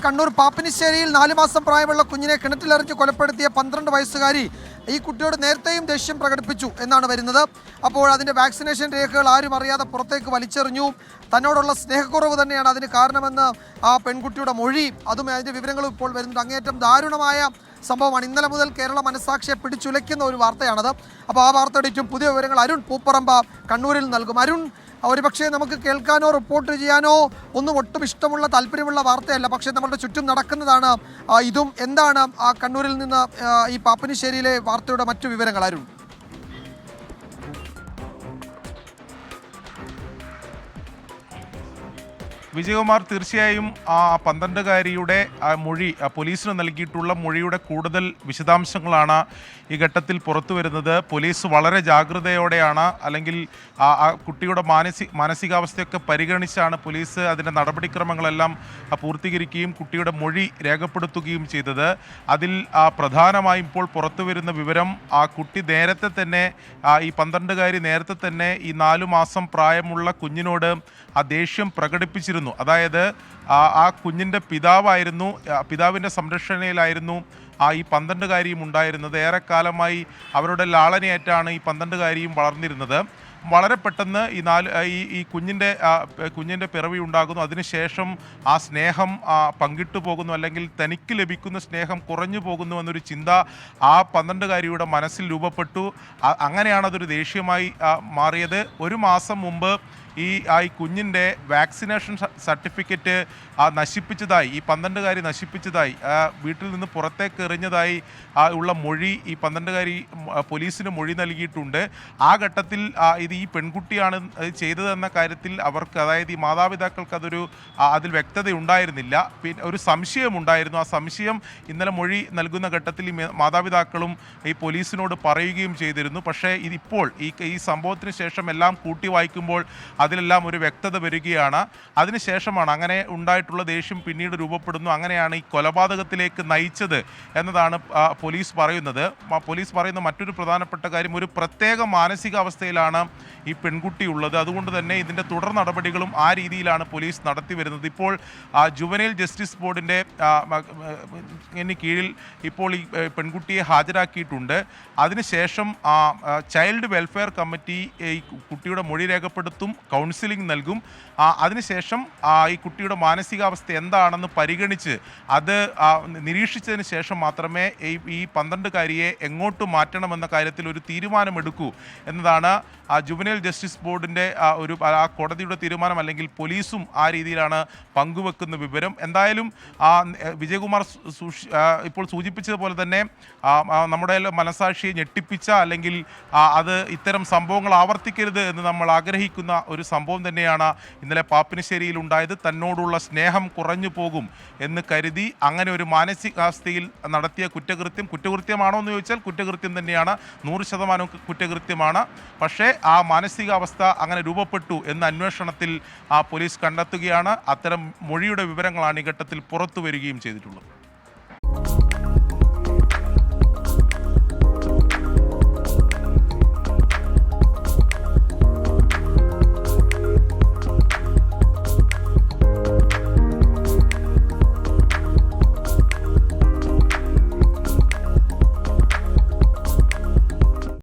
കണ്ണൂർ പാപ്പിനിശ്ശേരിയിൽ 4 മാസം പ്രായമുള്ള കുഞ്ഞിനെ കിണറ്റിലെറിഞ്ഞ് കൊലപ്പെടുത്തിയ 12 വയസ്സുകാരി ഈ കുട്ടിയോട് നേരത്തെയും ദേഷ്യം പ്രകടിപ്പിച്ചു എന്നാണ് വരുന്നത്. അപ്പോൾ അതിൻ്റെ വാക്സിനേഷൻ രേഖകൾ ആരും അറിയാതെ പുറത്തേക്ക് വലിച്ചെറിഞ്ഞു. തന്നോടുള്ള സ്നേഹക്കുറവ് തന്നെയാണ് അതിന് കാരണമെന്ന് ആ പെൺകുട്ടിയുടെ മൊഴി, അതും അതിൻ്റെ വിവരങ്ങളും ഇപ്പോൾ വരുന്നുണ്ട്. അങ്ങേയറ്റം ദാരുണമായ സംഭവമാണ്. ഇന്നലെ മുതൽ കേരള മനസ്സാക്ഷിയെ പിടിച്ചുലയ്ക്കുന്ന ഒരു വാർത്തയാണത്. അപ്പോൾ ആ വാർത്തയുടെ ഏറ്റവും പുതിയ വിവരങ്ങൾ അരുൺ പൂപ്പറമ്പ കണ്ണൂരിൽ നൽകും. അരുൺ, ഒരുപക്ഷെ നമുക്ക് കേൾക്കാനോ റിപ്പോർട്ട് ചെയ്യാനോ ഒന്നും ഒട്ടും ഇഷ്ടമുള്ള താല്പര്യമുള്ള വാർത്തയല്ല, പക്ഷേ നമ്മുടെ ചുറ്റും നടക്കുന്നതാണ് ഇതും. എന്താണ് ആ കണ്ണൂരിൽ നിന്ന് ഈ പാപ്പിനിശ്ശേരിയിലെ വാർത്തയുടെ മറ്റു വിവരങ്ങൾ അരുൺ? വിജയകുമാർ, തീർച്ചയായും ആ 12കാരിയുടെ മൊഴി, പോലീസിന് നൽകിയിട്ടുള്ള മൊഴിയുടെ കൂടുതൽ വിശദാംശങ്ങളാണ് ഈ ഘട്ടത്തിൽ പുറത്തു വരുന്നത്. പോലീസ് വളരെ ജാഗ്രതയോടെയാണ്, അല്ലെങ്കിൽ ആ കുട്ടിയുടെ മാനസികാവസ്ഥയൊക്കെ പരിഗണിച്ചാണ് പോലീസ് അതിൻ്റെ നടപടിക്രമങ്ങളെല്ലാം പൂർത്തീകരിക്കുകയും കുട്ടിയുടെ മൊഴി രേഖപ്പെടുത്തുകയും ചെയ്തത്. അതിൽ പ്രധാനമായും ഇപ്പോൾ പുറത്തു വരുന്ന വിവരം, ആ കുട്ടി നേരത്തെ തന്നെ, ഈ 12കാരി നേരത്തെ തന്നെ ഈ 4 മാസം പ്രായമുള്ള കുഞ്ഞിനോട് ആ ദേഷ്യം പ്രകടിപ്പിച്ചിരുന്നു. അതായത് ആ കുഞ്ഞിൻ്റെ പിതാവിൻ്റെ സംരക്ഷണയിലായിരുന്നു ഈ 12കാരിയും ഉണ്ടായിരുന്നത്. ഏറെക്കാലമായി അവരുടെ ലാളനയേറ്റാണ് ഈ 12കാരിയും വളർന്നിരുന്നത്. വളരെ പെട്ടെന്ന് ഈ കുഞ്ഞിൻ്റെ പിറവി ഉണ്ടാകുന്നു. അതിനുശേഷം ആ സ്നേഹം പങ്കിട്ടു പോകുന്നു, അല്ലെങ്കിൽ തനിക്ക് ലഭിക്കുന്ന സ്നേഹം കുറഞ്ഞു പോകുന്നു എന്നൊരു ചിന്ത ആ 12കാരിയുടെ മനസ്സിൽ രൂപപ്പെട്ടു. അങ്ങനെയാണ് അതൊരു ദേഷ്യമായി മാറിയത്. 1 മാസം മുമ്പ് ഈ കുഞ്ഞിൻ്റെ വാക്സിനേഷൻ സർട്ടിഫിക്കറ്റ് നശിപ്പിച്ചതായി, ഈ 12കാരി നശിപ്പിച്ചതായി, വീട്ടിൽ നിന്ന് പുറത്തേക്ക് എറിഞ്ഞതായി ഉള്ള മൊഴി ഈ 12കാരി പോലീസിന് മൊഴി നൽകിയിട്ടുണ്ട്. ആ ഘട്ടത്തിൽ ഈ പെൺകുട്ടിയാണ് ചെയ്തതെന്ന കാര്യത്തിൽ അവർക്ക്, അതായത് ഈ മാതാപിതാക്കൾക്ക് അതിൽ വ്യക്തത ഉണ്ടായിരുന്നില്ല. പിന്നെ ഒരു സംശയമുണ്ടായിരുന്നു. ആ സംശയം ഇന്നലെ മൊഴി നൽകുന്ന ഘട്ടത്തിൽ ഈ മാതാപിതാക്കളും ഈ പോലീസിനോട് പറയുകയും ചെയ്തിരുന്നു. പക്ഷേ ഇതിപ്പോൾ ഈ സംഭവത്തിന് ശേഷം എല്ലാം കൂട്ടി വായിക്കുമ്പോൾ അതിലെല്ലാം ഒരു വ്യക്തത വരികയാണ്. അതിനുശേഷമാണ് അങ്ങനെ ഉണ്ടായിട്ടുള്ള ദേഷ്യം പിന്നീട് രൂപപ്പെടുന്നു. അങ്ങനെയാണ് ഈ കൊലപാതകത്തിലേക്ക് നയിച്ചത് എന്നതാണ് പോലീസ് പറയുന്നത്. പോലീസ് പറയുന്ന മറ്റൊരു പ്രധാനപ്പെട്ട കാര്യം, ഒരു പ്രത്യേക മാനസികാവസ്ഥയിലാണ് ഈ പെൺകുട്ടി ഉള്ളത്. അതുകൊണ്ട് തന്നെ ഇതിൻ്റെ തുടർ നടപടികളും ആ രീതിയിലാണ് പോലീസ് നടത്തി വരുന്നത്. ഇപ്പോൾ ജുവനൈൽ ജസ്റ്റിസ് ബോർഡിൻ്റെ കീഴിൽ ഇപ്പോൾ ഈ പെൺകുട്ടിയെ ഹാജരാക്കിയിട്ടുണ്ട്. അതിനുശേഷം ചൈൽഡ് വെൽഫെയർ കമ്മിറ്റി ഈ കുട്ടിയുടെ മൊഴി രേഖപ്പെടുത്തും, കൗൺസിലിംഗ് നൽകും. അതിനുശേഷം ഈ കുട്ടിയുടെ മാനസികാവസ്ഥ എന്താണെന്ന് പരിഗണിച്ച് അത് നിരീക്ഷിച്ചതിന് ശേഷം മാത്രമേ ഈ 12കാരിയെ എങ്ങോട്ട് മാറ്റണമെന്ന കാര്യത്തിൽ ഒരു തീരുമാനമെടുക്കൂ എന്നതാണ് ജുവനൈൽ ജസ്റ്റിസ് ബോർഡിൻ്റെ കോടതിയുടെ തീരുമാനം, അല്ലെങ്കിൽ പോലീസും ആ രീതിയിലാണ് പങ്കുവെക്കുന്ന വിവരം. എന്തായാലും വിജയകുമാർ ഇപ്പോൾ സൂചിപ്പിച്ചതുപോലെ തന്നെ നമ്മുടെ മനസാക്ഷിയെ ഞെട്ടിപ്പിച്ച, അല്ലെങ്കിൽ അത് ഇത്തരം സംഭവങ്ങൾ ആവർത്തിക്കരുത് എന്ന് നമ്മൾ ആഗ്രഹിക്കുന്ന ഒരു സംഭവം തന്നെയാണ് ഇന്നലെ പാപ്പിനിശ്ശേരിയിൽ ഉണ്ടായത്. തന്നോടുള്ള സ്നേഹം കുറഞ്ഞു പോകും എന്ന് കരുതി അങ്ങനെ ഒരു മാനസികാവസ്ഥയിൽ നടത്തിയ കുറ്റകൃത്യമാണോ എന്ന് ചോദിച്ചാൽ കുറ്റകൃത്യം തന്നെയാണ്, 100% കുറ്റകൃത്യമാണ്. പക്ഷേ ആ മാനസികാവസ്ഥ അങ്ങനെ രൂപപ്പെട്ടു എന്ന അന്വേഷണത്തിൽ പോലീസ് കണ്ടെത്തുകയാണ്. അത്തരം മൊഴിയുടെ വിവരങ്ങളാണ് ഈ ഘട്ടത്തിൽ പുറത്തു വരികയും ചെയ്തിട്ടുള്ളത്.